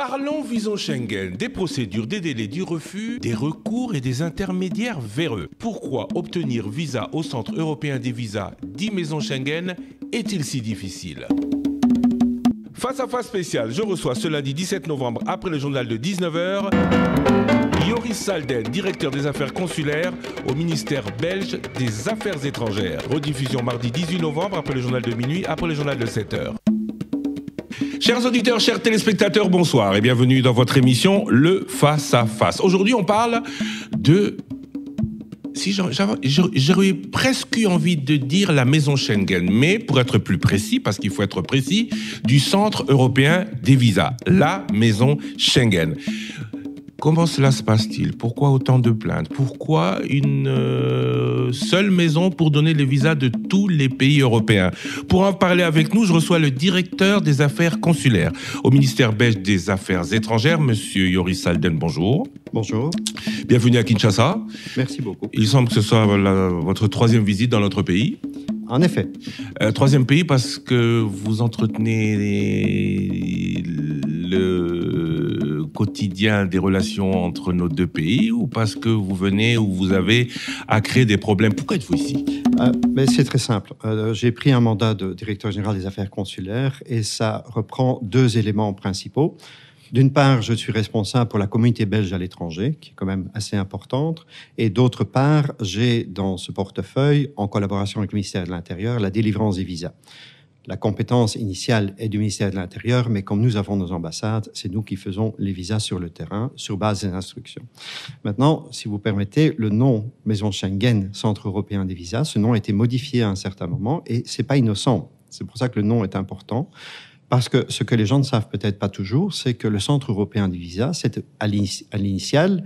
Parlons visa Schengen, des procédures, des délais, du refus, des recours et des intermédiaires véreux. Pourquoi obtenir visa au Centre européen des visas, dit Maison Schengen, est-il si difficile ? Face à face spécial, je reçois ce lundi 17 novembre, après le journal de 19h, Joris Salden, directeur des affaires consulaires au ministère belge des Affaires étrangères. Rediffusion mardi 18 novembre, après le journal de minuit, après le journal de 7h. Chers auditeurs, chers téléspectateurs, bonsoir et bienvenue dans votre émission Le Face à Face. Aujourd'hui, on parle de... J'aurais presque eu envie de dire la Maison Schengen, mais pour être plus précis, parce qu'il faut être précis, du Centre européen des visas, la Maison Schengen. Comment cela se passe-t-il ? Pourquoi autant de plaintes ? Pourquoi une seule maison pour donner les visas de tous les pays européens ? Pour en parler avec nous, je reçois le directeur des affaires consulaires au ministère belge des Affaires étrangères, Monsieur Joris Salden. Bonjour. Bonjour. Bienvenue à Kinshasa. Merci beaucoup. Il semble que ce soit votre troisième visite dans notre pays. En effet. Troisième pays parce que vous entretenez le quotidien des relations entre nos deux pays, ou parce que vous venez ou vous avez à créer des problèmes. Pourquoi êtes-vous ici ? Mais c'est très simple. J'ai pris un mandat de directeur général des affaires consulaires et ça reprend deux éléments principaux. D'une part, je suis responsable pour la communauté belge à l'étranger, qui est quand même assez importante. Et d'autre part, j'ai dans ce portefeuille, en collaboration avec le ministère de l'Intérieur, la délivrance des visas. La compétence initiale est du ministère de l'Intérieur, mais comme nous avons nos ambassades, c'est nous qui faisons les visas sur le terrain, sur base des instructions. Maintenant, si vous permettez, le nom Maison Schengen, Centre européen des visas, ce nom a été modifié à un certain moment et c'est pas innocent. C'est pour ça que le nom est important. Parce que ce que les gens ne savent peut-être pas toujours, c'est que le Centre européen des visas, c'est à l'initiale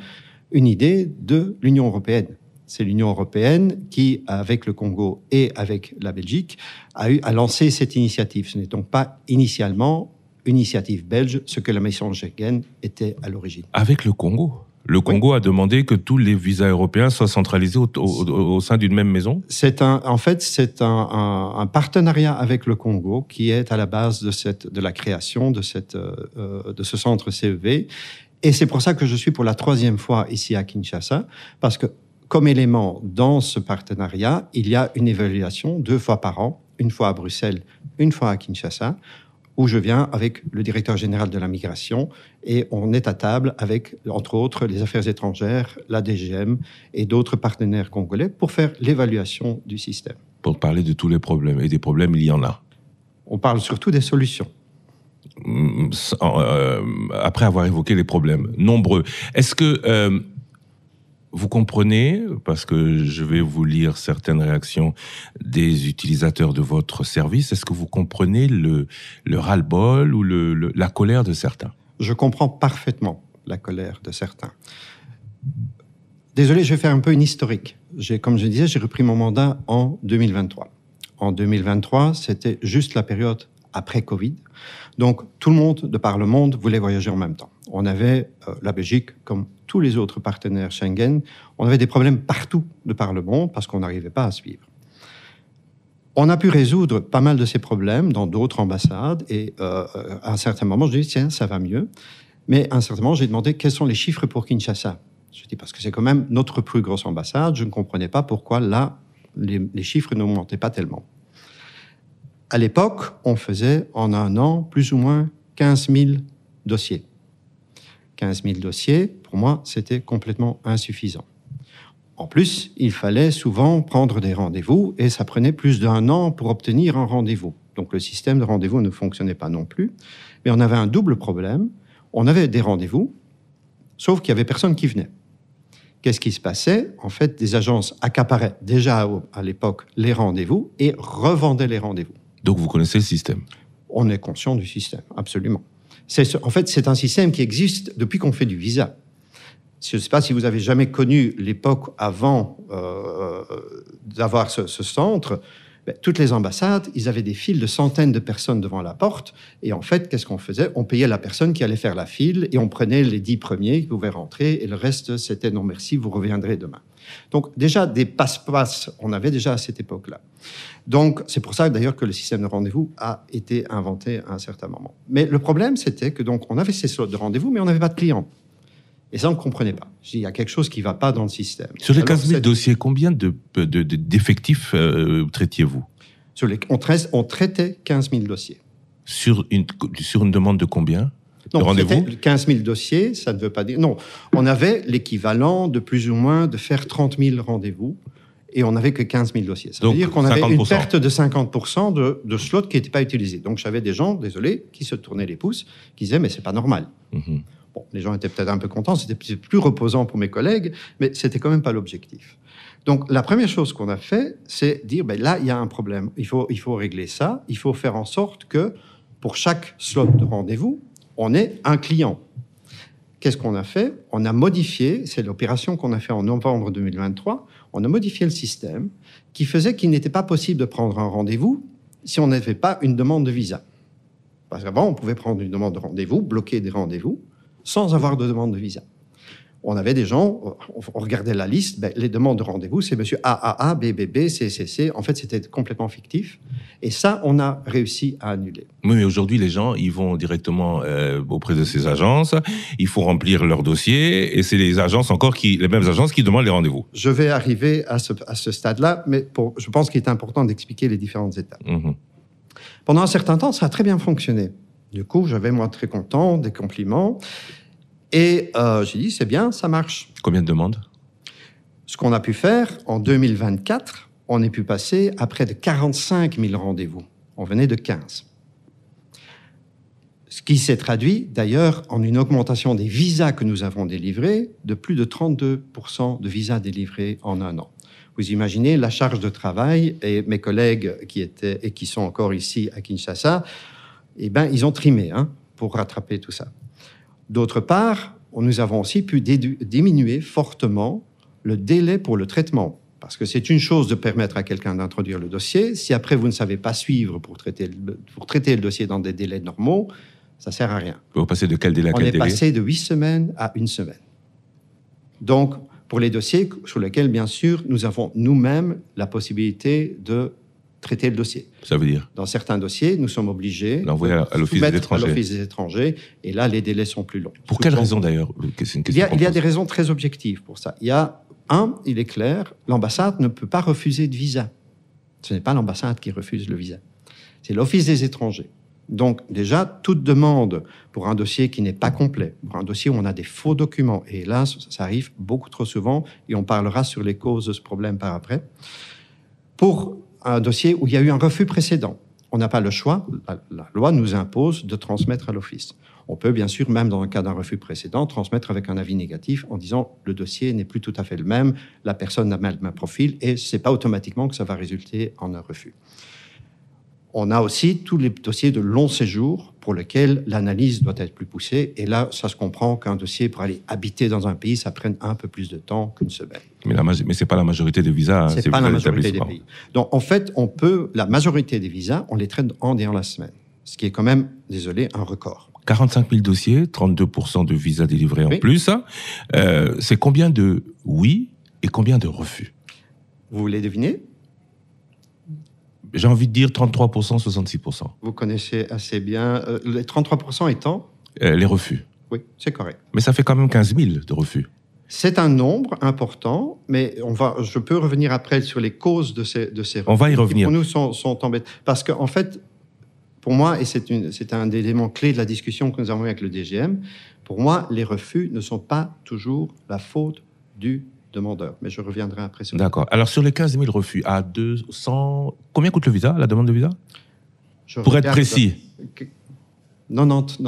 une idée de l'Union européenne. C'est l'Union européenne qui, avec le Congo et avec la Belgique, a lancé cette initiative. Ce n'est donc pas initialement une initiative belge, ce que la Maison Schengen était à l'origine. Avec le Congo ? Le Congo a demandé que tous les visas européens soient centralisés au sein d'une même maison ? C'est un partenariat avec le Congo qui est à la base de la création de ce centre CEV. Et c'est pour ça que je suis pour la troisième fois ici à Kinshasa, parce que comme élément dans ce partenariat, il y a une évaluation 2 fois par an, une fois à Bruxelles, une fois à Kinshasa, où je viens avec le directeur général de la migration et on est à table avec, entre autres, les affaires étrangères, la DGM et d'autres partenaires congolais pour faire l'évaluation du système. Pour parler de tous les problèmes, et des problèmes, il y en a. On parle surtout des solutions. Après avoir évoqué les problèmes nombreux, est-ce que vous comprenez, parce que je vais vous lire certaines réactions des utilisateurs de votre service, est-ce que vous comprenez le ras-le-bol ou la colère de certains ? Je comprends parfaitement la colère de certains. Désolé, je vais faire un peu une historique. Comme je disais, j'ai repris mon mandat en 2023. En 2023, c'était juste la période après Covid. Donc, tout le monde, de par le monde, voulait voyager en même temps. On avait la Belgique, comme tous les autres partenaires Schengen, on avait des problèmes partout de par le monde parce qu'on n'arrivait pas à suivre. On a pu résoudre pas mal de ces problèmes dans d'autres ambassades et à un certain moment, je dis tiens, ça va mieux. Mais à un certain moment, j'ai demandé quels sont les chiffres pour Kinshasa. Je dis parce que c'est quand même notre plus grosse ambassade, je ne comprenais pas pourquoi là, les chiffres n'augmentaient pas tellement. À l'époque, on faisait en un an plus ou moins 15 000 dossiers. 15 000 dossiers, pour moi, c'était complètement insuffisant. En plus, il fallait souvent prendre des rendez-vous et ça prenait plus d'1 an pour obtenir un rendez-vous. Donc le système de rendez-vous ne fonctionnait pas non plus. Mais on avait un double problème. On avait des rendez-vous, sauf qu'il n'y avait personne qui venait. Qu'est-ce qui se passait ? En fait, des agences accaparaient déjà à l'époque les rendez-vous et revendaient les rendez-vous. Donc vous connaissez le système ? On est conscient du système, absolument. En fait, c'est un système qui existe depuis qu'on fait du visa. Je ne sais pas si vous avez jamais connu l'époque avant d'avoir ce centre, Toutes les ambassades, ils avaient des files de centaines de personnes devant la porte. Et en fait, qu'est-ce qu'on faisait? On payait la personne qui allait faire la file et on prenait les 10 premiers qui pouvaient rentrer. Et le reste, c'était non merci, vous reviendrez demain. Donc déjà, des passe-passe, on avait déjà à cette époque-là. Donc c'est pour ça d'ailleurs que le système de rendez-vous a été inventé à un certain moment. Mais le problème, c'était que donc on avait ces slots de rendez-vous, mais on n'avait pas de clients. Et ça, on ne comprenait pas. Il y a quelque chose qui ne va pas dans le système. Sur les 15 000 dossiers, combien d'effectifs traitiez-vous? On traitait 15 000 dossiers. Sur une demande de combien? Non, de rendez-vous? 15 000 dossiers, ça ne veut pas dire... Non, on avait l'équivalent de plus ou moins de faire 30 000 rendez-vous et on n'avait que 15 000 dossiers. Ça veut dire qu'on avait 50%. Une perte de 50% de slots qui n'étaient pas utilisés. Donc j'avais des gens, désolé, qui se tournaient les pouces, qui disaient « mais c'est pas normal ». Bon, les gens étaient peut-être un peu contents, c'était plus reposant pour mes collègues, mais c'était quand même pas l'objectif. Donc, la première chose qu'on a fait, c'est dire, là, il y a un problème. Il faut régler ça. Il faut faire en sorte que, pour chaque slot de rendez-vous, on ait un client. Qu'est-ce qu'on a fait? On a modifié, c'est l'opération qu'on a fait en novembre 2023, on a modifié le système qui faisait qu'il n'était pas possible de prendre un rendez-vous si on n'avait pas une demande de visa. Parce qu'avant, on pouvait prendre une demande de rendez-vous, bloquer des rendez-vous, sans avoir de demande de visa. On avait des gens, on regardait la liste, les demandes de rendez-vous, c'est monsieur AAA, BBB, CCC. En fait, c'était complètement fictif. Et ça, on a réussi à annuler. Oui, mais aujourd'hui, les gens, ils vont directement auprès de ces agences, il faut remplir leur dossier, et c'est les mêmes agences qui demandent les rendez-vous. Je vais arriver à ce stade-là, mais je pense qu'il est important d'expliquer les différentes étapes. Pendant un certain temps, ça a très bien fonctionné. Du coup, j'avais, moi, très content, des compliments. Et j'ai dit, c'est bien, ça marche. Combien de demandes? Ce qu'on a pu faire, en 2024, on a pu passer à près de 45 000 rendez-vous. On venait de 15. Ce qui s'est traduit, d'ailleurs, en une augmentation des visas que nous avons délivrés de plus de 32% de visas délivrés en un an. Vous imaginez la charge de travail, et mes collègues qui sont encore ici à Kinshasa, ils ont trimé pour rattraper tout ça. D'autre part, nous avons aussi pu diminuer fortement le délai pour le traitement. Parce que c'est une chose de permettre à quelqu'un d'introduire le dossier. Si après, vous ne savez pas suivre pour traiter le dossier dans des délais normaux, ça ne sert à rien. Vous passez de quel délai à quel délai? On est passé de 8 semaines à 1 semaine. Donc, pour les dossiers sur lesquels, bien sûr, nous avons nous-mêmes la possibilité de traiter le dossier. Ça veut dire? Dans certains dossiers, nous sommes obligés d'envoyer à l'Office des étrangers. Et là, les délais sont plus longs. Pour quelle raison, d'ailleurs? Il y a des raisons très objectives pour ça. Il est clair, l'ambassade ne peut pas refuser de visa. Ce n'est pas l'ambassade qui refuse le visa. C'est l'Office des étrangers. Donc, déjà, toute demande pour un dossier qui n'est pas complet, pour un dossier où on a des faux documents, et hélas, ça arrive beaucoup trop souvent, et on parlera sur les causes de ce problème par après, pour un dossier où il y a eu un refus précédent. On n'a pas le choix, la loi nous impose de transmettre à l'office. On peut bien sûr, même dans le cas d'un refus précédent, transmettre avec un avis négatif en disant le dossier n'est plus tout à fait le même, la personne n'a pas le même profil, et ce n'est pas automatiquement que ça va résulter en un refus. On a aussi tous les dossiers de long séjour pour lesquels l'analyse doit être plus poussée. Et là, ça se comprend qu'un dossier pour aller habiter dans un pays, ça prenne un peu plus de temps qu'une semaine. Mais ce n'est pas la majorité des visas. C'est pas la majorité des pays. Donc, en fait, la majorité des visas, on les traite en la semaine. Ce qui est quand même, désolé, un record. 45 000 dossiers, 32% de visas délivrés en plus. C'est combien de oui et combien de refus? Vous voulez deviner? J'ai envie de dire 33%, 66%. Vous connaissez assez bien. Les 33% étant les refus. Oui, c'est correct. Mais ça fait quand même 15 000 de refus. C'est un nombre important, mais je peux revenir après sur les causes de ces refus. On va y revenir. Qui pour nous sont embêtants. Parce qu'en fait, pour moi, et c'est un des éléments clés de la discussion que nous avons eu avec le DGM, pour moi, les refus ne sont pas toujours la faute du demandeur. Mais je reviendrai après sur ça. D'accord. Alors, sur les 15 000 refus, à 200... Combien coûte le visa, la demande de visa? Pour être précis. 90.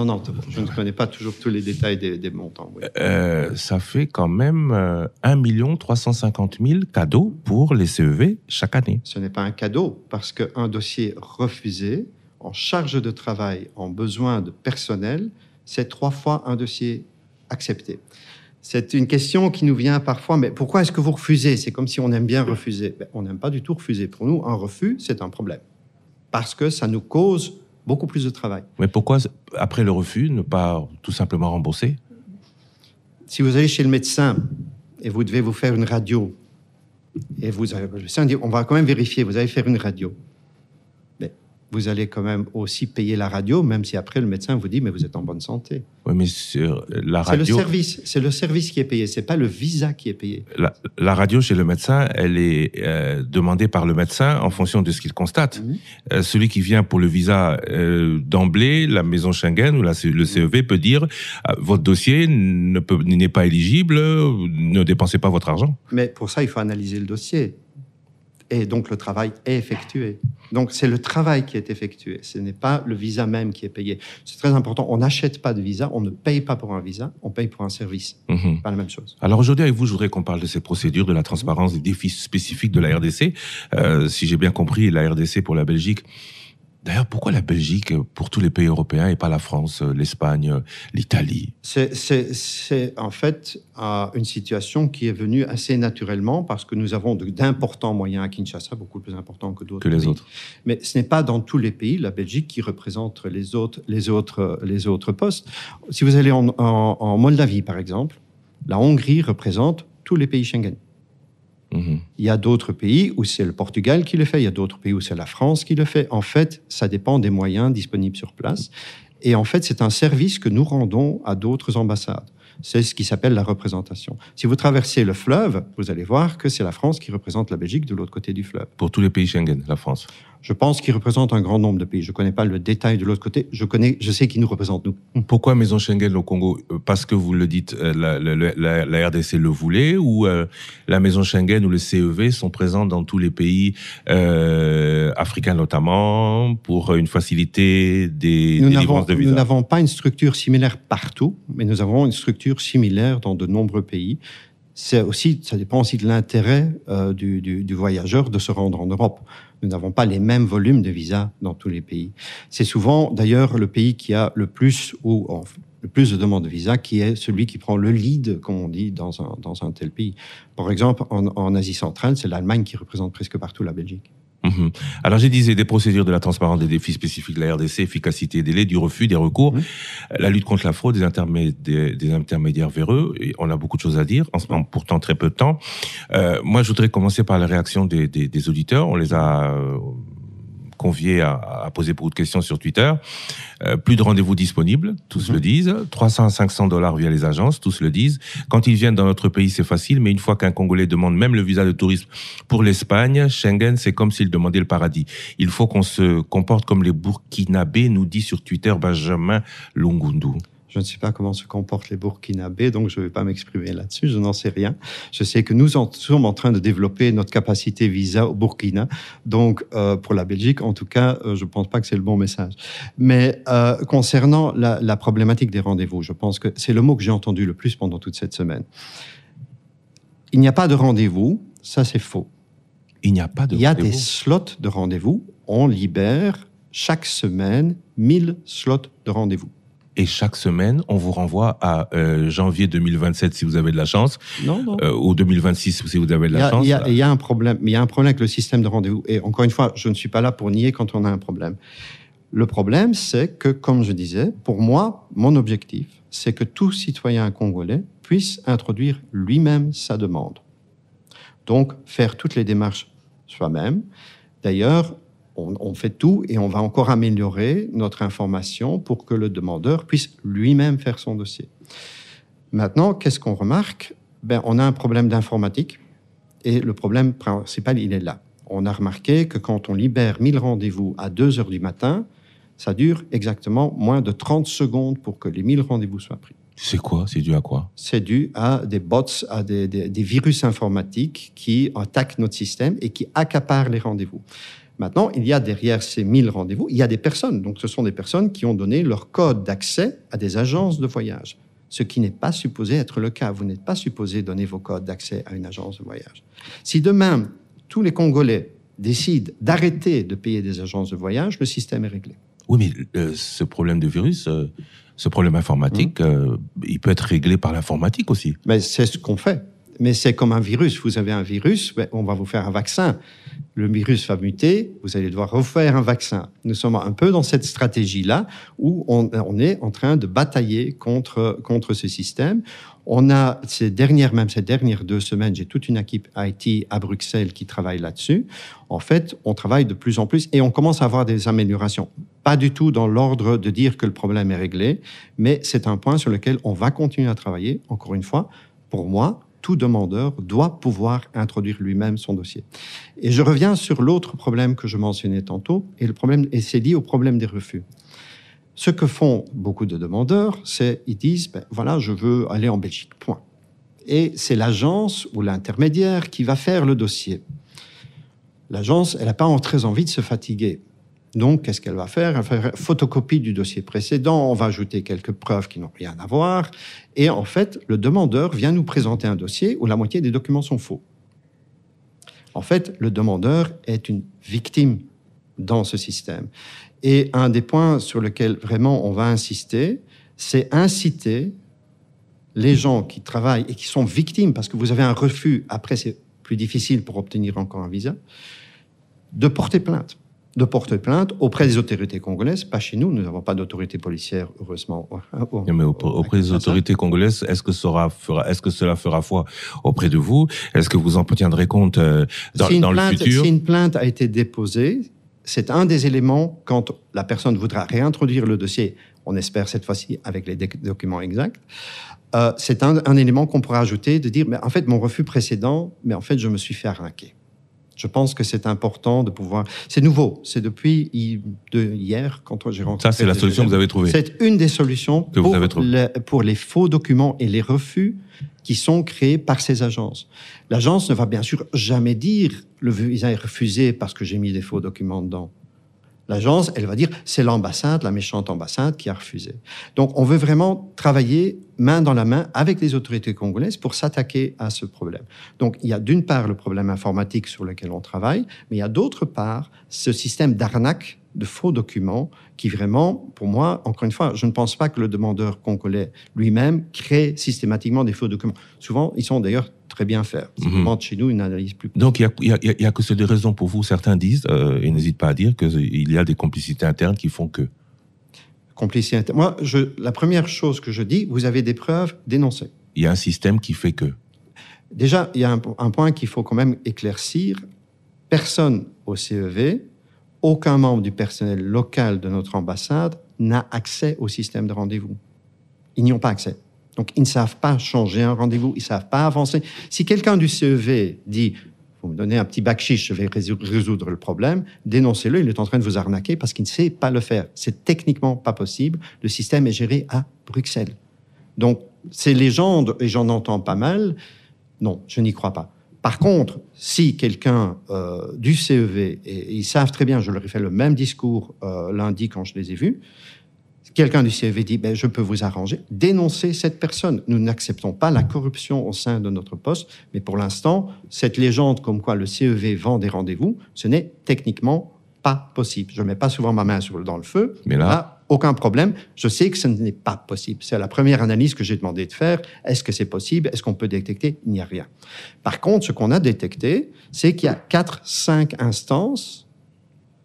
Je ne connais pas toujours tous les détails des montants. Oui. Ça fait quand même 1 350 000 cadeaux pour les CEV chaque année. Ce n'est pas un cadeau, parce qu'un dossier refusé, en charge de travail, en besoin de personnel, c'est 3 fois un dossier accepté. C'est une question qui nous vient parfois, mais pourquoi est-ce que vous refusez? C'est comme si on aime bien refuser. On n'aime pas du tout refuser. Pour nous, un refus, c'est un problème. Parce que ça nous cause beaucoup plus de travail. Mais pourquoi, après le refus, ne pas tout simplement rembourser? Si vous allez chez le médecin et vous devez vous faire une radio, et le médecin dit, on va quand même vérifier, vous allez faire une radio. Mais vous allez quand même aussi payer la radio, même si après le médecin vous dit, mais vous êtes en bonne santé. Oui, mais sur la radio... C'est le service qui est payé, c'est pas le visa qui est payé. La radio chez le médecin, elle est demandée par le médecin en fonction de ce qu'il constate. Celui qui vient pour le visa d'emblée, la maison Schengen ou le CEV peut dire votre dossier n'est pas éligible, ne dépensez pas votre argent. Mais pour ça, il faut analyser le dossier. Et donc, le travail est effectué. Donc, c'est le travail qui est effectué. Ce n'est pas le visa même qui est payé. C'est très important. On n'achète pas de visa. On ne paye pas pour un visa. On paye pour un service. Pas la même chose. Alors, aujourd'hui, avec vous, je voudrais qu'on parle de ces procédures, de la transparence, des défis spécifiques de la RDC. Si j'ai bien compris, la RDC pour la Belgique... D'ailleurs, pourquoi la Belgique pour tous les pays européens et pas la France, l'Espagne, l'Italie? C'est en fait une situation qui est venue assez naturellement parce que nous avons d'importants moyens à Kinshasa, beaucoup plus importants que d'autres pays. Autres. Mais ce n'est pas dans tous les pays la Belgique qui représente les autres postes. Si vous allez en Moldavie, par exemple, la Hongrie représente tous les pays Schengen. Il y a d'autres pays où c'est le Portugal qui le fait, il y a d'autres pays où c'est la France qui le fait. En fait, ça dépend des moyens disponibles sur place. Et en fait, c'est un service que nous rendons à d'autres ambassades. C'est ce qui s'appelle la représentation. Si vous traversez le fleuve, vous allez voir que c'est la France qui représente la Belgique de l'autre côté du fleuve. Pour tous les pays Schengen, la France? Je pense qu'il représente un grand nombre de pays. Je ne connais pas le détail de l'autre côté. Je sais qui nous représente, nous. Pourquoi Maison Schengen au Congo? Parce que vous le dites, la RDC le voulait, ou la Maison Schengen ou le CEV sont présents dans tous les pays africains notamment, pour une facilité des délivrances de visa? Nous n'avons pas une structure similaire partout, mais nous avons une structure similaire dans de nombreux pays. Ça dépend aussi de l'intérêt du voyageur de se rendre en Europe. Nous n'avons pas les mêmes volumes de visas dans tous les pays. C'est souvent, d'ailleurs, le pays qui a le plus de demandes de visa qui est celui qui prend le lead, comme on dit, dans un tel pays. Par exemple, en Asie centrale, c'est l'Allemagne qui représente presque partout la Belgique. Alors, j'ai dit des procédures de la transparence, des défis spécifiques de la RDC, efficacité, délai, du refus, des recours, la lutte contre la fraude, des intermédiaires véreux. Et on a beaucoup de choses à dire, pourtant très peu de temps. Moi, je voudrais commencer par la réaction des auditeurs. On les a conviés à poser beaucoup de questions sur Twitter. Plus de rendez-vous disponibles, tous le disent. 300 à 500 $ via les agences, tous le disent. Quand ils viennent dans notre pays, c'est facile, mais une fois qu'un Congolais demande même le visa de tourisme pour l'Espagne, Schengen, c'est comme s'il demandait le paradis. Il faut qu'on se comporte comme les Burkinabés, nous dit sur Twitter Benjamin Lungundu. Je ne sais pas comment se comportent les Burkinabés, donc je ne vais pas m'exprimer là-dessus, je n'en sais rien. Je sais que nous sommes en train de développer notre capacité visa au Burkina, donc pour la Belgique, en tout cas, je ne pense pas que c'est le bon message. Mais concernant la problématique des rendez-vous, je pense que c'est le mot que j'ai entendu le plus pendant toute cette semaine. Il n'y a pas de rendez-vous, ça c'est faux. Il n'y a pas de rendez-vous. Il y a des slots de rendez-vous, on libère chaque semaine 1000 slots de rendez-vous. Et chaque semaine, on vous renvoie à janvier 2027 si vous avez de la chance, ou 2026 si vous avez de la chance. Il y a un problème, mais il y a un problème avec le système de rendez-vous. Et encore une fois, je ne suis pas là pour nier quand on a un problème. Le problème, c'est que, comme je disais, pour moi, mon objectif, c'est que tout citoyen congolais puisse introduire lui-même sa demande. Donc, faire toutes les démarches soi-même. D'ailleurs, on fait tout et on va encore améliorer notre information pour que le demandeur puisse lui-même faire son dossier. Maintenant, qu'est-ce qu'on remarque? On a un problème d'informatique et le problème principal, il est là. On a remarqué que quand on libère 1000 rendez-vous à 2 heures du matin, ça dure exactement moins de 30 secondes pour que les 1000 rendez-vous soient pris. C'est quoi? C'est dû à quoi? C'est dû à des bots, à des virus informatiques qui attaquent notre système et qui accaparent les rendez-vous. Maintenant, il y a derrière ces 1000 rendez-vous, il y a des personnes. Donc, ce sont des personnes qui ont donné leur code d'accès à des agences de voyage, ce qui n'est pas supposé être le cas. Vous n'êtes pas supposé donner vos codes d'accès à une agence de voyage. Si demain, tous les Congolais décident d'arrêter de payer des agences de voyage, le système est réglé. Oui, mais ce problème de virus, Ce problème informatique, il peut être réglé par l'informatique aussi. Mais c'est ce qu'on fait. Mais c'est comme un virus. Vous avez un virus, on va vous faire un vaccin. Le virus va muter, vous allez devoir refaire un vaccin. Nous sommes un peu dans cette stratégie-là où on est en train de batailler contre ce système. On a ces dernières 2 semaines, j'ai toute une équipe IT à Bruxelles qui travaille là-dessus. En fait, on travaille de plus en plus et on commence à avoir des améliorations. Pas du tout dans l'ordre de dire que le problème est réglé, mais c'est un point sur lequel on va continuer à travailler. Encore une fois, pour moi, tout demandeur doit pouvoir introduire lui-même son dossier. Et je reviens sur l'autre problème que je mentionnais tantôt, et c'est lié au problème des refus. Ce que font beaucoup de demandeurs, c'est ils disent voilà, je veux aller en Belgique, point. Et c'est l'agence ou l'intermédiaire qui va faire le dossier. L'agence, elle n'a pas très envie de se fatiguer. Donc, qu'est-ce qu'elle va faire ? Elle va faire photocopie du dossier précédent, on va ajouter quelques preuves qui n'ont rien à voir. Et en fait, le demandeur vient nous présenter un dossier où la moitié des documents sont faux. En fait, le demandeur est une victime dans ce système. Et un des points sur lesquels vraiment on va insister, c'est inciter les gens qui travaillent et qui sont victimes, parce que vous avez un refus, après c'est plus difficile pour obtenir encore un visa, de porter plainte. De porter plainte auprès des autorités congolaises, pas chez nous, nous n'avons pas d'autorité policière, heureusement. Mais auprès des autorités congolaises, est-ce que cela fera foi auprès de vous ? Est-ce que vous en tiendrez compte dans le futur ? Si une plainte a été déposée, c'est un des éléments quand la personne voudra réintroduire le dossier, on espère cette fois-ci avec les documents exacts, c'est un élément qu'on pourra ajouter, de dire, mais en fait, mon refus précédent, mais en fait, je me suis fait arnaquer. Je pense que c'est important de pouvoir... C'est nouveau, c'est depuis hier, quand j'ai rencontré... Ça, c'est la solution que vous avez trouvée. C'est une des solutions pour les faux documents et les refus qui sont créés par ces agences. L'agence ne va bien sûr jamais dire « le visa est refusé parce que j'ai mis des faux documents dedans ». L'agence, elle va dire « c'est l'ambassade, la méchante ambassade qui a refusé ». Donc, on veut vraiment travailler main dans la main avec les autorités congolaises pour s'attaquer à ce problème. Donc, il y a d'une part le problème informatique sur lequel on travaille, mais il y a d'autre part ce système d'arnaque de faux documents qui vraiment, pour moi, encore une fois, je ne pense pas que le demandeur congolais lui-même crée systématiquement des faux documents. Souvent, ils sont d'ailleurs très bien faits. Ils demandent chez nous une analyse plus... Donc, il y a que ces 2 raisons pour vous. Certains disent, et n'hésitent pas à dire, qu'il y a des complicités internes qui font que... Complicité interne. Moi, la première chose que je dis, vous avez des preuves, dénoncez. Il y a un système qui fait que... Déjà, il y a un point qu'il faut quand même éclaircir. Personne au CEV, aucun membre du personnel local de notre ambassade n'a accès au système de rendez-vous. Ils n'y ont pas accès. Donc, ils ne savent pas changer un rendez-vous, ils ne savent pas avancer. Si quelqu'un du CEV dit « vous me donnez un petit bakchich, je vais résoudre le problème », dénoncez-le, il est en train de vous arnaquer parce qu'il ne sait pas le faire. C'est techniquement pas possible. Le système est géré à Bruxelles. Donc, ces légendes, et j'en entends pas mal, non, je n'y crois pas. Par contre, si quelqu'un du CEV, et ils savent très bien, je leur ai fait le même discours lundi quand je les ai vus, quelqu'un du CEV dit je peux vous arranger, dénoncez cette personne. Nous n'acceptons pas la corruption au sein de notre poste, mais pour l'instant, cette légende comme quoi le CEV vend des rendez-vous, ce n'est techniquement pas possible. Je ne mets pas souvent ma main dans le feu, mais là, aucun problème. Je sais que ce n'est pas possible. C'est la première analyse que j'ai demandé de faire. Est-ce que c'est possible? Est-ce qu'on peut détecter? Il n'y a rien. Par contre, ce qu'on a détecté, c'est qu'il y a 4-5 instances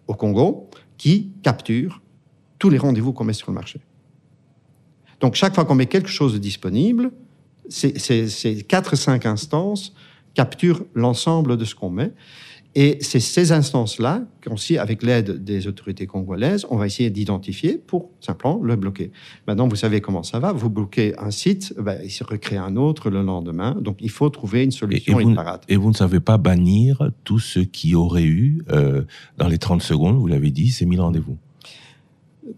au Congo qui capturent tous les rendez-vous qu'on met sur le marché. Donc, chaque fois qu'on met quelque chose de disponible, ces 4-5 instances capturent l'ensemble de ce qu'on met. Et c'est ces instances-là qu'aussi, avec l'aide des autorités congolaises, on va essayer d'identifier pour simplement le bloquer. Maintenant, vous savez comment ça va. Vous bloquez un site, il se recrée un autre le lendemain. Donc, il faut trouver une solution et une parade. Et vous ne savez pas bannir tous ceux qui auraient eu, dans les 30 secondes, vous l'avez dit, ces 1000 rendez-vous.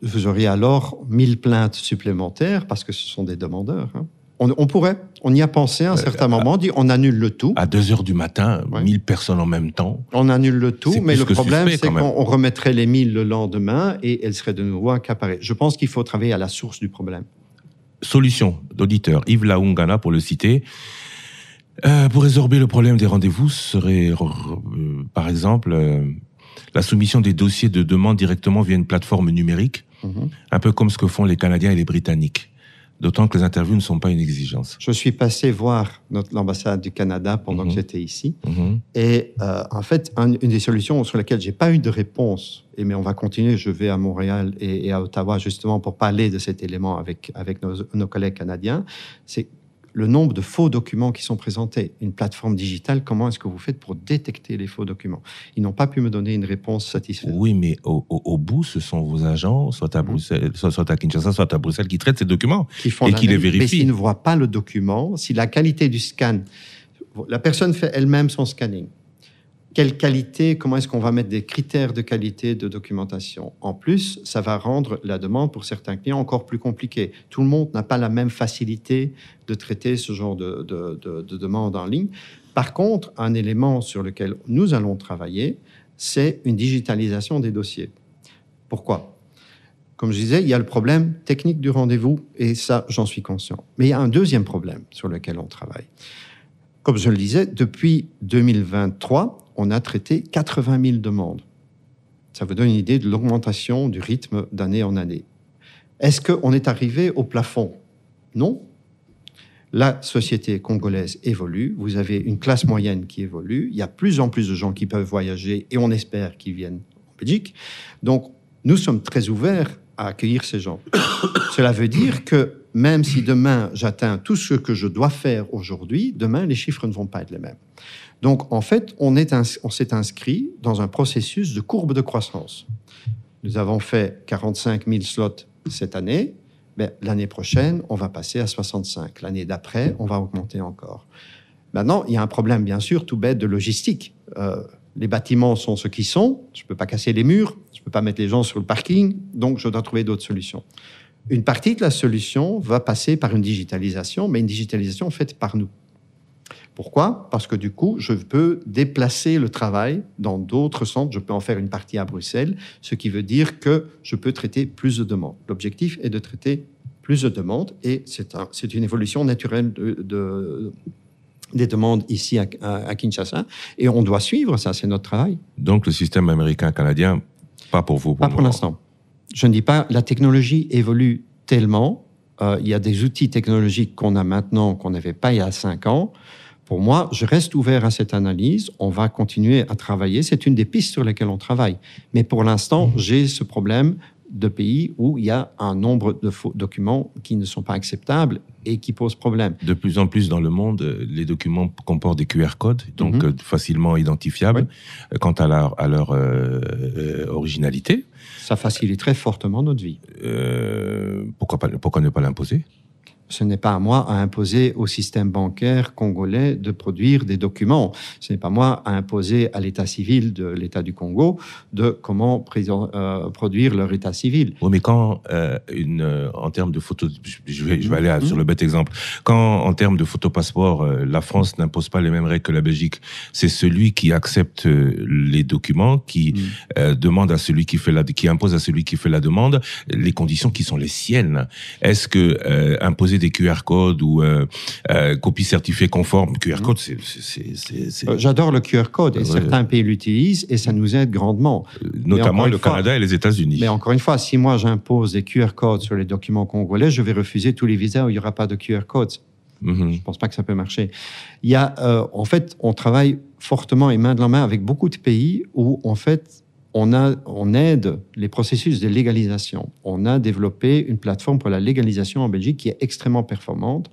Vous auriez alors 1000 plaintes supplémentaires parce que ce sont des demandeurs. On pourrait, on y a pensé à un certain moment, on annule le tout. À 2h du matin, 1000 personnes en même temps. On annule le tout, mais le problème, c'est qu'on remettrait les 1000 le lendemain et elles seraient de nouveau accaparées. Je pense qu'il faut travailler à la source du problème. Solution d'auditeur, Yves Laungana pour le citer. Pour résorber le problème des rendez-vous serait, par exemple, la soumission des dossiers de demande directement via une plateforme numérique Un peu comme ce que font les Canadiens et les Britanniques. D'autant que les interviews ne sont pas une exigence. Je suis passé voir l'ambassade du Canada pendant que j'étais ici. Et en fait, une des solutions sur lesquelles je n'ai pas eu de réponse, mais on va continuer, je vais à Montréal et à Ottawa justement pour parler de cet élément avec nos collègues canadiens, c'est le nombre de faux documents qui sont présentés. Une plateforme digitale, comment est-ce que vous faites pour détecter les faux documents? Ils n'ont pas pu me donner une réponse satisfaisante. Oui, mais au bout, ce sont vos agents, soit à Bruxelles, soit à Kinshasa, soit à Bruxelles, qui traitent ces documents et qui les vérifient. Mais s'ils ne voient pas le document, si la qualité du scan, la personne fait elle-même son scanning, quelle qualité, comment est-ce qu'on va mettre des critères de qualité de documentation? En plus, ça va rendre la demande pour certains clients encore plus compliquée. Tout le monde n'a pas la même facilité de traiter ce genre de demande en ligne. Par contre, un élément sur lequel nous allons travailler, c'est une digitalisation des dossiers. Pourquoi? Comme je disais, il y a le problème technique du rendez-vous, et ça, j'en suis conscient. Mais il y a un deuxième problème sur lequel on travaille. Comme je le disais, depuis 2023, on a traité 80 000 demandes. Ça vous donne une idée de l'augmentation du rythme d'année en année. Est-ce qu'on est arrivé au plafond? Non. La société congolaise évolue. Vous avez une classe moyenne qui évolue. Il y a de plus en plus de gens qui peuvent voyager et on espère qu'ils viennent en Belgique. Donc, nous sommes très ouverts à accueillir ces gens. Cela veut dire que même si demain j'atteins tout ce que je dois faire aujourd'hui, demain les chiffres ne vont pas être les mêmes. Donc en fait, on s'est inscrit dans un processus de courbe de croissance. Nous avons fait 45 000 slots cette année. Mais l'année prochaine, on va passer à 65. L'année d'après, on va augmenter encore. Maintenant, il y a un problème, bien sûr, tout bête de logistique. Les bâtiments sont ce qu'ils sont. Je ne peux pas casser les murs. Je ne peux pas mettre les gens sur le parking. Donc, je dois trouver d'autres solutions. Une partie de la solution va passer par une digitalisation, mais une digitalisation faite par nous. Pourquoi? Parce que du coup, je peux déplacer le travail dans d'autres centres. Je peux en faire une partie à Bruxelles, ce qui veut dire que je peux traiter plus de demandes. L'objectif est de traiter plus de demandes et c'est une évolution naturelle des demandes ici à Kinshasa. Et on doit suivre ça, c'est notre travail. Donc le système américain-canadien, pas pour vous? Pas pour l'instant. Je ne dis pas, la technologie évolue tellement. Il y a des outils technologiques qu'on a maintenant, qu'on n'avait pas il y a 5 ans. Pour moi, je reste ouvert à cette analyse. On va continuer à travailler. C'est une des pistes sur lesquelles on travaille. Mais pour l'instant, j'ai ce problème de pays où il y a un nombre de faux documents qui ne sont pas acceptables et qui posent problème. De plus en plus dans le monde, les documents comportent des QR codes, donc facilement identifiables quant à leur originalité. Ça faciliterait fortement notre vie. Pourquoi ne pas l'imposer ? Ce n'est pas à moi à imposer au système bancaire congolais de produire des documents. Ce n'est pas moi à imposer à l'état civil de l'État du Congo de comment produire leur état civil. Oui, mais quand, en termes de photo, je vais aller sur le bête exemple. Quand, en termes de photo-passeport, la France n'impose pas les mêmes règles que la Belgique, c'est celui qui accepte les documents, qui demande à celui qui impose à celui qui fait la demande les conditions qui sont les siennes. Est-ce que imposer des QR codes ou copie certifiée conforme, QR code, c'est... J'adore le QR code et certains pays l'utilisent et ça nous aide grandement. Notamment le Canada et les États-Unis. Mais encore une fois, si moi j'impose des QR codes sur les documents congolais, je vais refuser tous les visas où il n'y aura pas de QR codes. Je ne pense pas que ça peut marcher. Il y a, en fait, on travaille fortement et main dans la main avec beaucoup de pays où, en fait, on aide les processus de légalisation. On a développé une plateforme pour la légalisation en Belgique qui est extrêmement performante.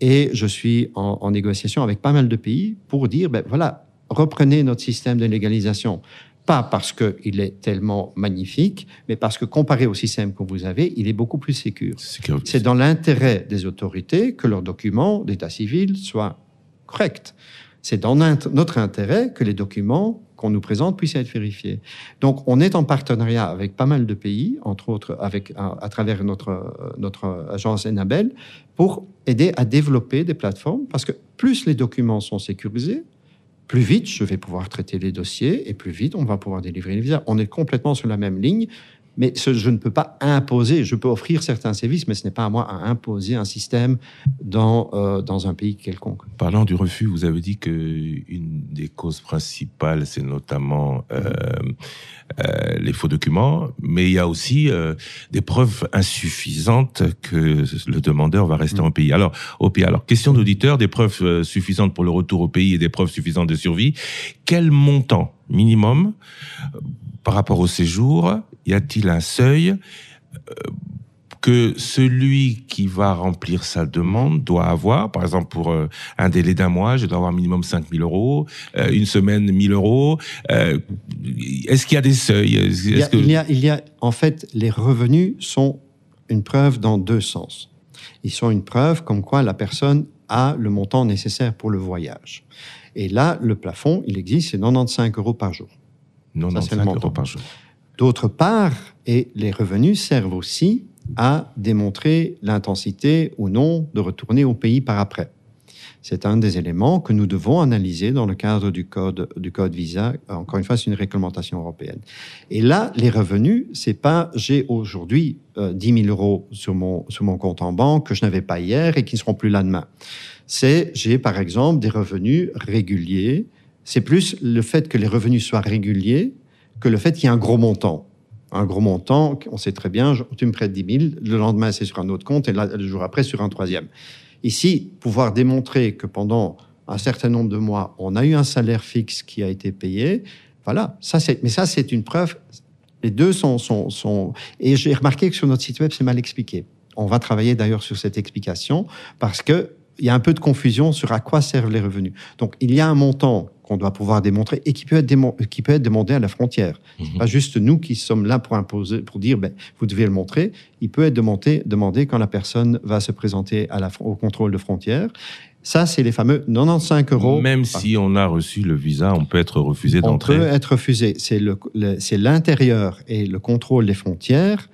Et je suis en négociation avec pas mal de pays pour dire, ben voilà, reprenez notre système de légalisation. Pas parce qu'il est tellement magnifique, mais parce que comparé au système que vous avez, il est beaucoup plus sécure. C'est dans l'intérêt des autorités que leurs documents d'état civil soient corrects. C'est dans notre intérêt que les documents qu'on nous présente puissent être vérifiés. Donc, on est en partenariat avec pas mal de pays, entre autres à travers notre agence Enabel, pour aider à développer des plateformes, parce que plus les documents sont sécurisés, plus vite je vais pouvoir traiter les dossiers et plus vite on va pouvoir délivrer les visas. On est complètement sur la même ligne. Mais je ne peux pas imposer, je peux offrir certains services, mais ce n'est pas à moi à imposer un système dans un pays quelconque. Parlant du refus, vous avez dit qu'une des causes principales, c'est notamment les faux documents, mais il y a aussi des preuves insuffisantes que le demandeur va rester au pays. Alors, question d'auditeur, des preuves suffisantes pour le retour au pays et des preuves suffisantes de survie. Quel montant minimum par rapport au séjour, y a-t-il un seuil que celui qui va remplir sa demande doit avoir? Par exemple, pour un délai d'un mois, je dois avoir minimum 5 000 euros, une semaine 1 000 euros. Est-ce qu'il y a des seuils? Il y a, en fait, les revenus sont une preuve dans deux sens. Ils sont une preuve comme quoi la personne a le montant nécessaire pour le voyage. Et là, le plafond, il existe, c'est 95 euros par jour. 95 euros par jour. D'autre part, et les revenus servent aussi à démontrer l'intensité ou non de retourner au pays par après. C'est un des éléments que nous devons analyser dans le cadre du code visa. Encore une fois, c'est une réglementation européenne. Et là, les revenus, c'est pas j'ai aujourd'hui 10 000 euros sur mon compte en banque que je n'avais pas hier et qui ne seront plus là demain. C'est j'ai par exemple des revenus réguliers. C'est plus le fait que les revenus soient réguliers que le fait qu'il y ait un gros montant. Un gros montant, on sait très bien, tu me prêtes 10 000, le lendemain c'est sur un autre compte et le jour après sur un troisième. Ici, pouvoir démontrer que pendant un certain nombre de mois, on a eu un salaire fixe qui a été payé, voilà, mais ça c'est une preuve. Les deux sont... Et j'ai remarqué que sur notre site web, c'est mal expliqué. On va travailler d'ailleurs sur cette explication parce qu'il y a un peu de confusion sur à quoi servent les revenus. Donc, il y a un montant qu'on doit pouvoir démontrer et qui peut être demandé à la frontière. C'est pas juste nous qui sommes là pour imposer, pour dire vous devez le montrer. Il peut être demandé quand la personne va se présenter au contrôle de frontière. Ça, c'est les fameux 95 euros. Même si on a reçu le visa, on peut être refusé d'entrer. On peut être refusé. C'est l'intérieur et le contrôle des frontières,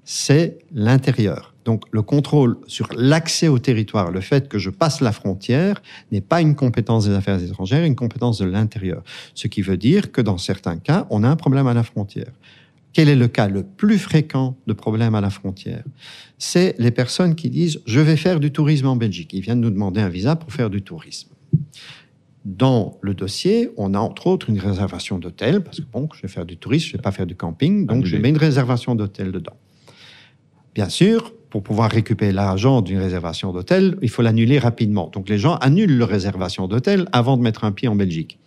c'est l'intérieur. Donc, le contrôle sur l'accès au territoire, le fait que je passe la frontière, n'est pas une compétence des affaires étrangères, une compétence de l'intérieur. Ce qui veut dire que dans certains cas, on a un problème à la frontière. Quel est le cas le plus fréquent de problème à la frontière? C'est les personnes qui disent « je vais faire du tourisme en Belgique ». Ils viennent nous demander un visa pour faire du tourisme. Dans le dossier, on a entre autres une réservation d'hôtel, parce que bon, je vais faire du tourisme, je ne vais pas faire du camping, donc je mets une réservation d'hôtel dedans. Bien sûr, pour pouvoir récupérer l'argent d'une réservation d'hôtel, il faut l'annuler rapidement. Donc les gens annulent leur réservation d'hôtel avant de mettre un pied en Belgique.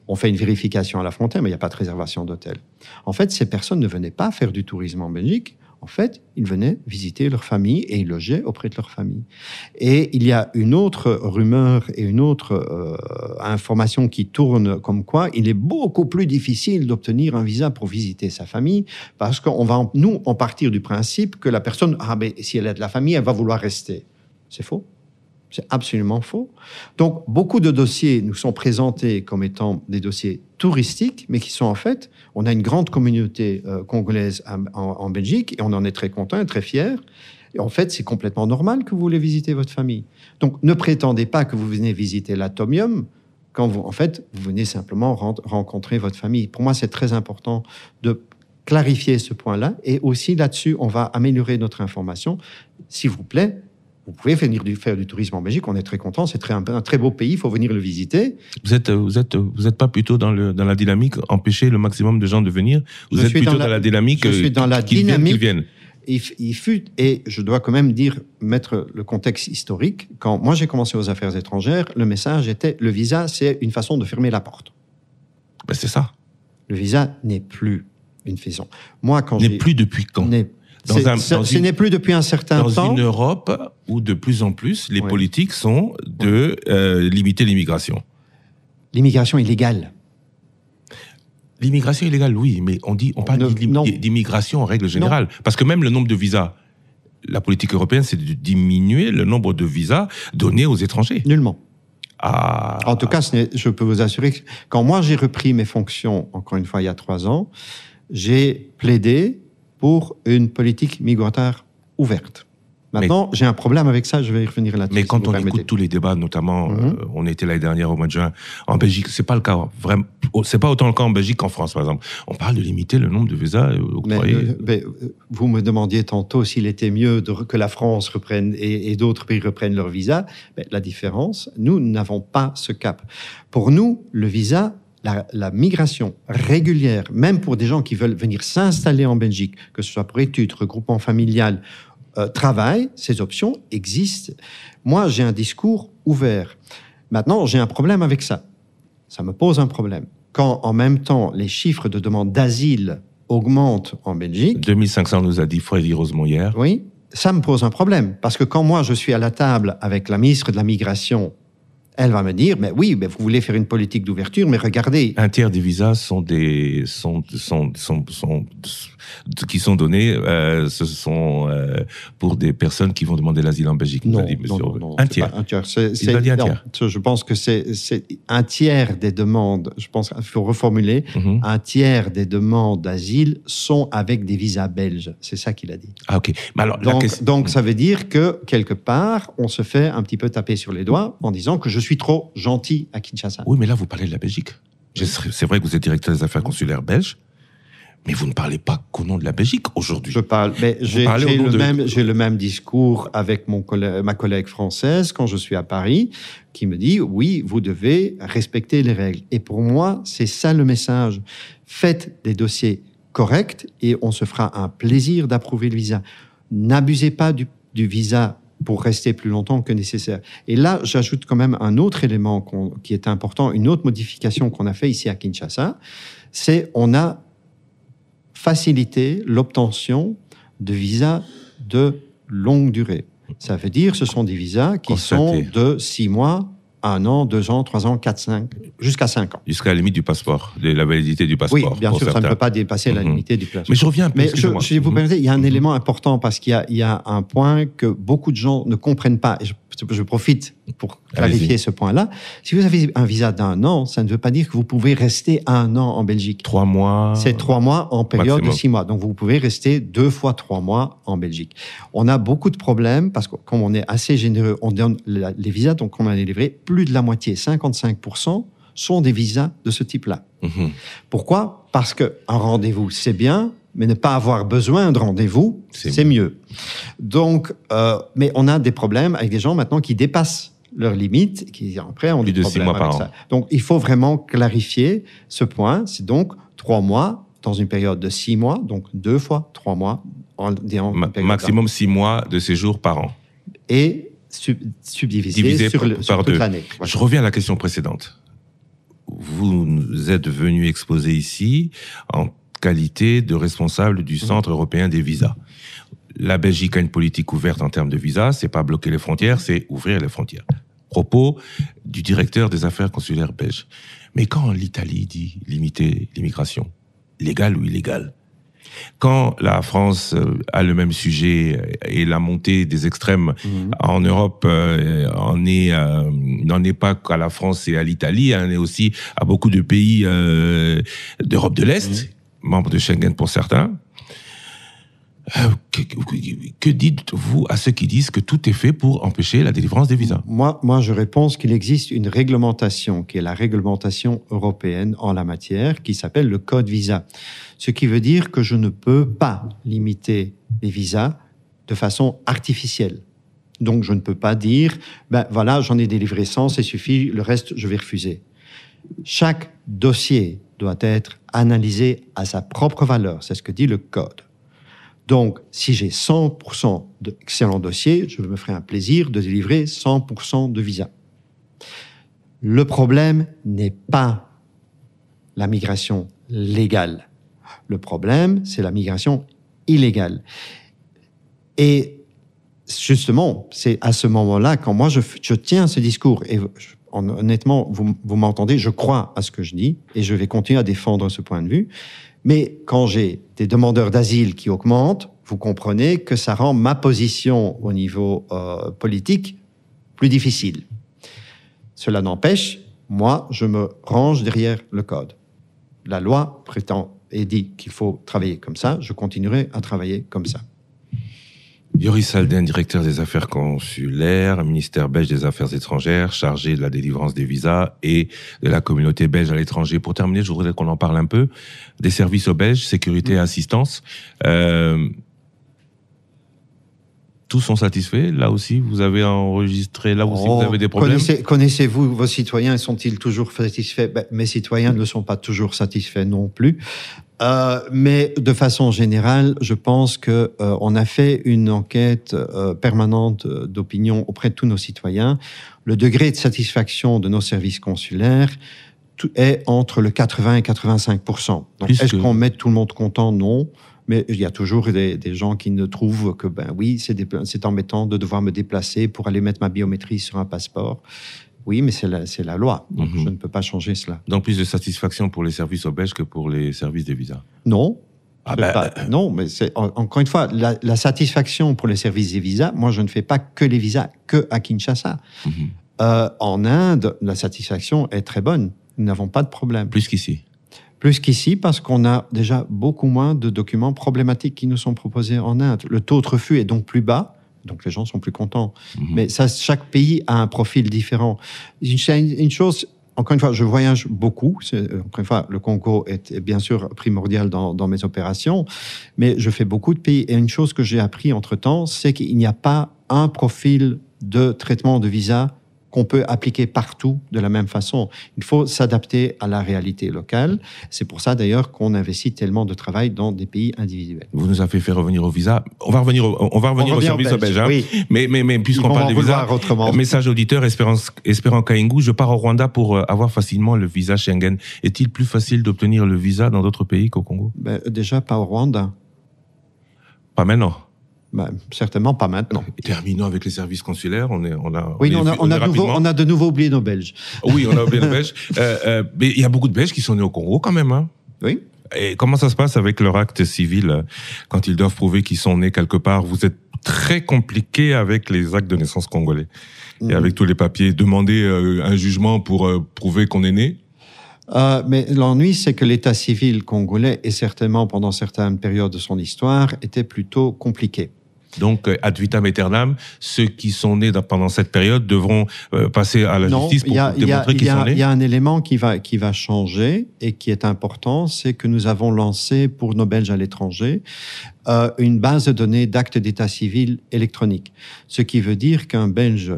On fait une vérification à la frontière, mais il n'y a pas de réservation d'hôtel. En fait, ces personnes ne venaient pas faire du tourisme en Belgique. En fait, ils venaient visiter leur famille et ils logeaient auprès de leur famille. Et il y a une autre rumeur et une autre information qui tourne comme quoi il est beaucoup plus difficile d'obtenir un visa pour visiter sa famille parce qu'on va, nous, en partir du principe que la personne, si elle est de la famille, elle va vouloir rester. C'est faux. C'est absolument faux. Donc, beaucoup de dossiers nous sont présentés comme étant des dossiers touristiques, mais qui sont en fait, on a une grande communauté congolaise en Belgique, et on en est très content et très fiers. Et en fait, c'est complètement normal que vous voulez visiter votre famille. Donc, ne prétendez pas que vous venez visiter l'Atomium quand vous venez simplement rencontrer votre famille. Pour moi, c'est très important de clarifier ce point-là. Et aussi, là-dessus, on va améliorer notre information. S'il vous plaît, vous pouvez venir faire du tourisme en Belgique, on est très content, c'est un très beau pays, il faut venir le visiter. Vous êtes pas plutôt dans la dynamique empêcher le maximum de gens de venir? Vous êtes plutôt dans la dynamique je suis dans la dynamique qu'ils viennent. Il fut, et je dois quand même mettre le contexte historique, quand moi j'ai commencé aux affaires étrangères, le message était, le visa c'est une façon de fermer la porte. Ben c'est ça. Le visa n'est plus une façon. Moi, n'est plus depuis quand? Ce n'est plus depuis un certain temps. Dans une Europe où de plus en plus les politiques sont de limiter l'immigration. L'immigration illégale. L'immigration illégale, oui, mais on parle d'immigration en règle générale. Non. Parce que même le nombre de visas, la politique européenne, c'est de diminuer le nombre de visas donnés aux étrangers. Nullement. En tout cas, je peux vous assurer que quand moi j'ai repris mes fonctions, encore une fois il y a 3 ans, j'ai plaidé pour une politique migratoire ouverte. Maintenant, j'ai un problème avec ça, je vais y revenir là-dessus. Mais quand on écoute tous les débats, notamment, on était l'année dernière au mois de juin, en Belgique, c'est pas le cas, vraiment, c'est pas autant le cas en Belgique qu'en France, par exemple. On parle de limiter le nombre de visas octroyés. Mais vous me demandiez tantôt s'il était mieux que la France reprenne et d'autres pays reprennent leurs visas. La différence, nous n'avons pas ce cap. Pour nous, le visa, la migration régulière, même pour des gens qui veulent venir s'installer en Belgique, que ce soit pour études, regroupement familial, travail, ces options existent. Moi, j'ai un discours ouvert. Maintenant, j'ai un problème avec ça. Ça me pose un problème. Quand, en même temps, les chiffres de demande d'asile augmentent en Belgique... 2500 nous a dit Freddy Rosemont hier. Oui, ça me pose un problème. Parce que quand moi, je suis à la table avec la ministre de la Migration, elle va me dire, mais oui, mais vous voulez faire une politique d'ouverture, mais regardez... Un tiers des visas qui sont donnés, ce sont pour des personnes qui vont demander l'asile en Belgique. Non, un tiers. Un tiers. Il va dire un tiers. Je pense que c'est un tiers des demandes, je pense qu'il faut reformuler, un tiers des demandes d'asile sont avec des visas belges. C'est ça qu'il a dit. Ah, ok. Mais alors, donc, ça veut dire que, quelque part, on se fait un petit peu taper sur les doigts en disant que je suis trop gentil à Kinshasa. Oui, mais là, vous parlez de la Belgique. C'est vrai que vous êtes directeur des affaires consulaires belges, mais vous ne parlez pas qu'au nom de la Belgique aujourd'hui. Je parle, mais j'ai le même discours avec ma collègue française quand je suis à Paris, qui me dit, oui, vous devez respecter les règles. Et pour moi, c'est ça le message. Faites des dossiers corrects et on se fera un plaisir d'approuver le visa. N'abusez pas du visa pour rester plus longtemps que nécessaire. Et là, j'ajoute quand même un autre élément qui est important, une autre modification qu'on a fait ici à Kinshasa, c'est on a facilité l'obtention de visas de longue durée. Ça veut dire ce sont des visas qui sont de 6 mois, 1 an, 2 ans, 3 ans, 4, 5, jusqu'à 5 ans. Jusqu'à la limite du passeport, de la validité du passeport. Oui, bien sûr, ça ne peut pas dépasser la limite du passeport. Mais je reviens un peu, si vous permettez, il y a un élément important parce qu'il y a un point que beaucoup de gens ne comprennent pas. Et je profite pour clarifier ce point-là. Si vous avez un visa d'1 an, ça ne veut pas dire que vous pouvez rester 1 an en Belgique. 3 mois. C'est 3 mois en période maximum. De 6 mois. Donc, vous pouvez rester 2 fois 3 mois en Belgique. On a beaucoup de problèmes parce que, comme on est assez généreux, on donne les visas, donc on a délivré plus de la moitié, 55%, sont des visas de ce type-là. Pourquoi ? Parce qu'un rendez-vous, c'est bien, mais ne pas avoir besoin de rendez-vous, c'est mieux. Donc, mais on a des problèmes avec des gens maintenant qui dépassent leurs limites, qui après ont des problèmes avec ça. Donc, il faut vraiment clarifier ce point. C'est donc 3 mois dans une période de 6 mois, donc 2 fois 3 mois. Maximum 6 mois de séjour par an. Et subdivisé sur toute l'année. Voilà. Je reviens à la question précédente. Vous êtes venu exposer ici en qualité de responsable du Centre européen des visas. La Belgique a une politique ouverte en termes de visas, c'est pas bloquer les frontières, c'est ouvrir les frontières. Propos du directeur des affaires consulaires belges. Mais quand l'Italie dit limiter l'immigration, légale ou illégale, quand la France a le même sujet et la montée des extrêmes en Europe n'en est pas qu'à la France et à l'Italie, elle est aussi à beaucoup de pays d'Europe de l'Est, membres de Schengen pour certains. Que dites-vous à ceux qui disent que tout est fait pour empêcher la délivrance des visas ? Moi, je réponds qu'il existe une réglementation, qui est la réglementation européenne en la matière, qui s'appelle le Code Visa. Ce qui veut dire que je ne peux pas limiter les visas de façon artificielle. Donc, je ne peux pas dire, voilà, j'en ai délivré 100, c'est suffit, le reste, je vais refuser. Chaque dossier doit être analysé à sa propre valeur. C'est ce que dit le Code. Donc, si j'ai 100% d'excellents dossiers, je me ferai un plaisir de délivrer 100% de visas. Le problème n'est pas la migration légale. Le problème, c'est la migration illégale. Et justement, c'est à ce moment-là, quand moi je tiens ce discours, et honnêtement, vous m'entendez, je crois à ce que je dis, et je vais continuer à défendre ce point de vue. Mais quand j'ai des demandeurs d'asile qui augmentent, vous comprenez que ça rend ma position au niveau politique plus difficile. Cela n'empêche, moi, je me range derrière le code. La loi prétend et dit qu'il faut travailler comme ça, je continuerai à travailler comme ça. Joris Salden, directeur des affaires consulaires, ministère belge des Affaires étrangères, chargé de la délivrance des visas et de la communauté belge à l'étranger. Pour terminer, je voudrais qu'on en parle un peu des services aux Belges, sécurité et assistance. Tous sont satisfaits. Là aussi, vous avez enregistré, là aussi, vous avez des problèmes. Connaissez-vous vos citoyens? Sont-ils toujours satisfaits? Mes citoyens ne sont pas toujours satisfaits non plus. Mais de façon générale, je pense que on a fait une enquête permanente d'opinion auprès de tous nos citoyens. Le degré de satisfaction de nos services consulaires est entre le 80 et 85%. Donc, est-ce qu'on met tout le monde content? Non. Mais il y a toujours des gens qui ne trouvent que, oui, c'est embêtant de devoir me déplacer pour aller mettre ma biométrie sur un passeport. Oui, mais c'est la loi. Donc, je ne peux pas changer cela. Donc, plus de satisfaction pour les services aux Belges que pour les services des visas? Non. Non, mais encore une fois, la satisfaction pour les services des visas, moi, je ne fais pas que les visas à Kinshasa. En Inde, la satisfaction est très bonne. Nous n'avons pas de problème. Plus qu'ici? Plus qu'ici, parce qu'on a déjà beaucoup moins de documents problématiques qui nous sont proposés en Inde. Le taux de refus est donc plus bas, donc les gens sont plus contents. Mais ça, chaque pays a un profil différent. Une chose, encore une fois, je voyage beaucoup. Encore une fois, le Congo est bien sûr primordial dans mes opérations, mais je fais beaucoup de pays. Et une chose que j'ai appris entre-temps, c'est qu'il n'y a pas un profil de traitement de visa qu'on peut appliquer partout de la même façon. Il faut s'adapter à la réalité locale. C'est pour ça d'ailleurs qu'on investit tellement de travail dans des pays individuels. Vous nous avez fait revenir au visa. On va revenir au service belge. Hein. Oui. Mais puisqu'on parle de visa, message auditeur, espérant Kaingu, je pars au Rwanda pour avoir facilement le visa Schengen. Est-il plus facile d'obtenir le visa dans d'autres pays qu'au Congo? Déjà pas au Rwanda. Pas maintenant. Certainement pas maintenant. Terminons avec les services consulaires. On a de nouveau oublié nos Belges. Oui, on a oublié nos Belges. Mais il y a beaucoup de Belges qui sont nés au Congo quand même. Hein. Oui. Et comment ça se passe avec leur acte civil quand ils doivent prouver qu'ils sont nés quelque part? Vous êtes très compliqué avec les actes de naissance congolais. Et avec tous les papiers. Demander un jugement pour prouver qu'on est né? Mais l'ennui, c'est que l'état civil congolais, et certainement pendant certaines périodes de son histoire, était plutôt compliqué. Donc, ad vitam aeternam, ceux qui sont nés pendant cette période devront passer à la justice pour démontrer qu'ils sont nés? Il y a un élément qui va changer et qui est important, c'est que nous avons lancé pour nos Belges à l'étranger une base de données d'actes d'état civil électronique. Ce qui veut dire qu'un Belge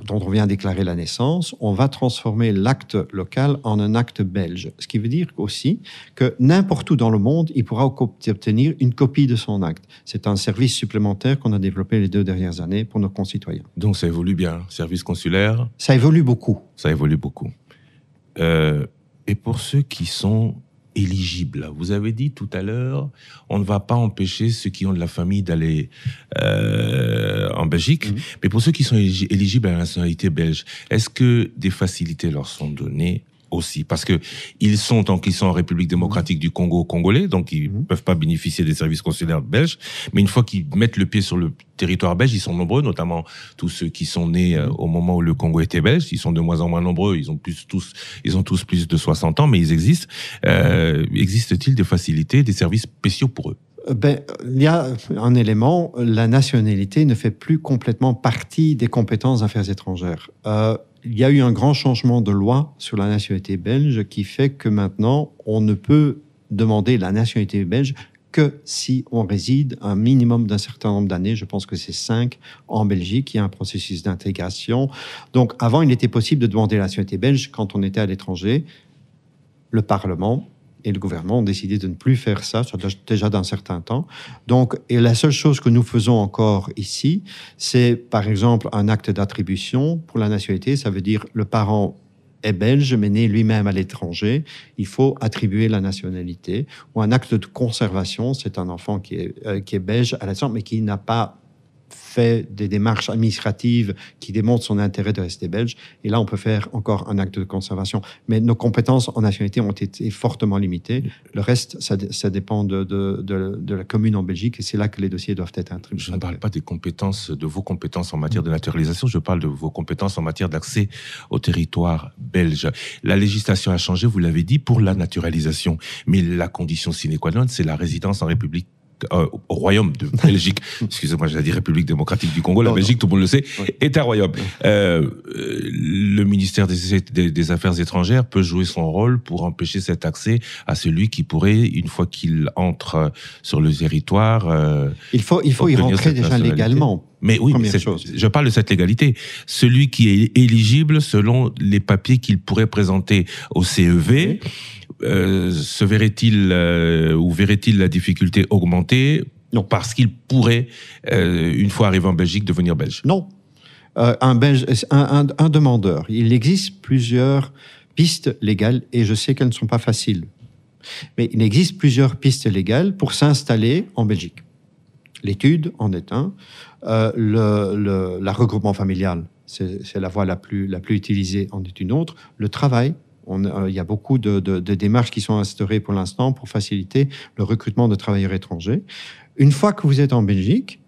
dont on vient déclarer la naissance, on va transformer l'acte local en un acte belge. Ce qui veut dire aussi que n'importe où dans le monde, il pourra obtenir une copie de son acte. C'est un service supplémentaire qu'on a développé les 2 dernières années pour nos concitoyens. Donc ça évolue bien, service consulaire? Ça évolue beaucoup. Ça évolue beaucoup. Et pour ceux qui sont éligibles, vous avez dit tout à l'heure, on ne va pas empêcher ceux qui ont de la famille d'aller en Belgique, mais pour ceux qui sont éligibles à la nationalité belge, est-ce que des facilités leur sont données aussi? Parce que tant qu'ils sont en République démocratique du Congo congolais, donc ils peuvent pas bénéficier des services consulaires belges, mais une fois qu'ils mettent le pied sur le territoire belge, ils sont nombreux, notamment tous ceux qui sont nés au moment où le Congo était belge. Ils sont de moins en moins nombreux, ils ont tous plus de 60 ans, mais ils existent. Existe-t-il des facilités, des services spéciaux pour eux? Il y a un élément, la nationalité ne fait plus complètement partie des compétences affaires étrangères. Il y a eu un grand changement de loi sur la nationalité belge qui fait que maintenant, on ne peut demander la nationalité belge que si on réside un minimum d'un certain nombre d'années. Je pense que c'est 5 en Belgique. Il y a un processus d'intégration. Donc, avant, il était possible de demander la nationalité belge quand on était à l'étranger. Le Parlement et le gouvernement ont décidé de ne plus faire ça, déjà d'un certain temps. Donc, et la seule chose que nous faisons encore ici, c'est par exemple un acte d'attribution pour la nationalité. Ça veut dire le parent est belge, mais né lui-même à l'étranger. Il faut attribuer la nationalité. Ou un acte de conservation, c'est un enfant qui est belge à la naissance, mais qui n'a pas fait des démarches administratives qui démontrent son intérêt de rester belge. Et là, on peut faire encore un acte de conservation. Mais nos compétences en nationalité ont été fortement limitées. Le reste, ça dépend de la commune en Belgique et c'est là que les dossiers doivent être attribués. Je ne parle pas de vos compétences en matière de naturalisation, je parle de vos compétences en matière d'accès au territoire belge. La législation a changé, vous l'avez dit, pour la naturalisation. Mais la condition sine qua non, c'est la résidence en République au royaume de Belgique, excusez-moi, j'ai dit République démocratique du Congo, la Belgique, tout le monde le sait, est un royaume. Le ministère des Affaires étrangères peut jouer son rôle pour empêcher cet accès à celui qui pourrait, une fois qu'il entre sur le territoire... il faut y rentrer déjà légalement. Mais oui, je parle de cette légalité. Celui qui est éligible selon les papiers qu'il pourrait présenter au CEV, se verrait-il ou verrait-il la difficulté augmenter? Non. Parce qu'il pourrait, une fois arrivé en Belgique, devenir belge? Non. Un demandeur, il existe plusieurs pistes légales et je sais qu'elles ne sont pas faciles. Mais il existe plusieurs pistes légales pour s'installer en Belgique. L'étude en est un. La regroupement familial, c'est la voie la plus utilisée, en est une autre. Le travail, il y a beaucoup de démarches qui sont instaurées pour l'instant pour faciliter le recrutement de travailleurs étrangers. Une fois que vous êtes en Belgique,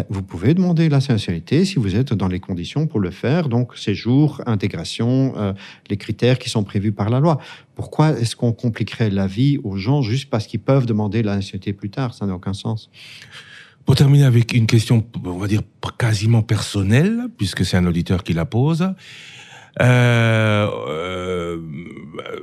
vous pouvez demander la nationalité si vous êtes dans les conditions pour le faire. Donc, séjour, intégration, les critères qui sont prévus par la loi. Pourquoi est-ce qu'on compliquerait la vie aux gens juste parce qu'ils peuvent demander la nationalité plus tard? Ça n'a aucun sens. Pour terminer avec une question, on va dire quasiment personnelle, puisque c'est un auditeur qui la pose.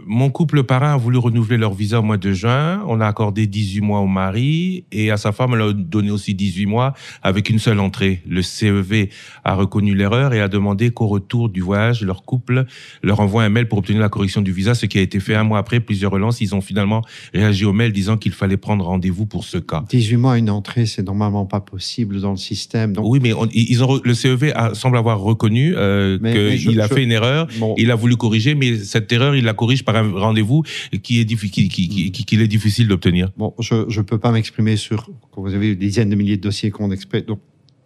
Mon couple parrain a voulu renouveler leur visa au mois de juin. On a accordé 18 mois au mari et à sa femme, elle a donné aussi 18 mois avec une seule entrée. Le CEV a reconnu l'erreur et a demandé qu'au retour du voyage, leur couple leur envoie un mail pour obtenir la correction du visa, ce qui a été fait 1 mois après. Plusieurs relances, ils ont finalement réagi au mail disant qu'il fallait prendre rendez-vous pour ce cas. 18 mois une entrée, c'est normalement pas possible dans le système. Donc... Oui, mais le CEV semble avoir reconnu qu'il a fait une erreur. Bon. Il a voulu corriger, mais cette erreur, il la corrige par un rendez-vous qu'il est difficile d'obtenir. Bon, je ne peux pas m'exprimer sur... Vous avez des dizaines de milliers de dossiers qu'on expecte, donc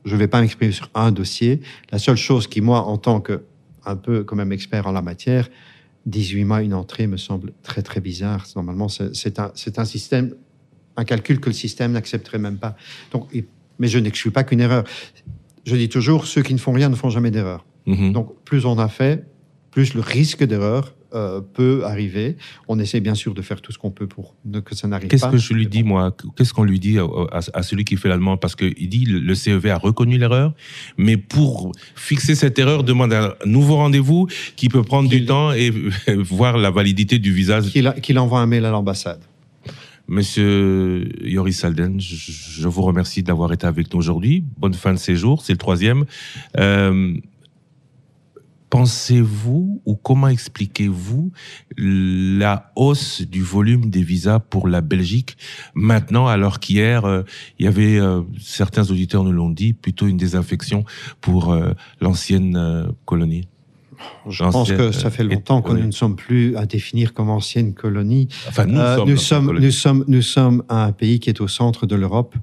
je ne vais pas m'exprimer sur un dossier. La seule chose qui, moi, en tant que un peu quand même expert en la matière, 18 mois une entrée me semble très très bizarre. Normalement, c'est un système, un calcul que le système n'accepterait même pas. Donc, mais je n'exclus pas qu'une erreur. Je dis toujours, ceux qui ne font rien ne font jamais d'erreur. Donc, plus on a fait, plus le risque d'erreur peut arriver. On essaie bien sûr de faire tout ce qu'on peut pour que ça n'arrive pas. Qu'est-ce que je lui dis, moi? Qu'est-ce qu'on lui dit à celui qui fait la demande? Parce qu'il dit le CEV a reconnu l'erreur, mais pour fixer cette erreur, demande un nouveau rendez-vous qui peut prendre du temps et voir la validité du visa. Qu'il envoie un mail à l'ambassade. Monsieur Joris Salden, je vous remercie d'avoir été avec nous aujourd'hui. Bonne fin de séjour, c'est le 3e. Pensez-vous ou comment expliquez-vous la hausse du volume des visas pour la Belgique maintenant, alors qu'hier, il y avait, certains auditeurs nous l'ont dit, plutôt une désaffection pour l'ancienne colonie? Je pense que ça fait longtemps que nous ne sommes plus à définir comme ancienne colonie. Enfin, nous sommes un pays qui est au centre de l'Europe,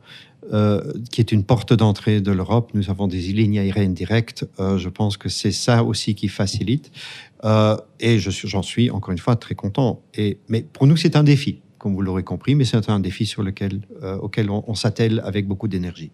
qui est une porte d'entrée de l'Europe. Nous avons des lignes aériennes directes. Je pense que c'est ça aussi qui facilite. Et j'en suis, encore une fois, très content. Mais pour nous, c'est un défi, comme vous l'aurez compris, mais c'est un défi auquel on s'attelle avec beaucoup d'énergie.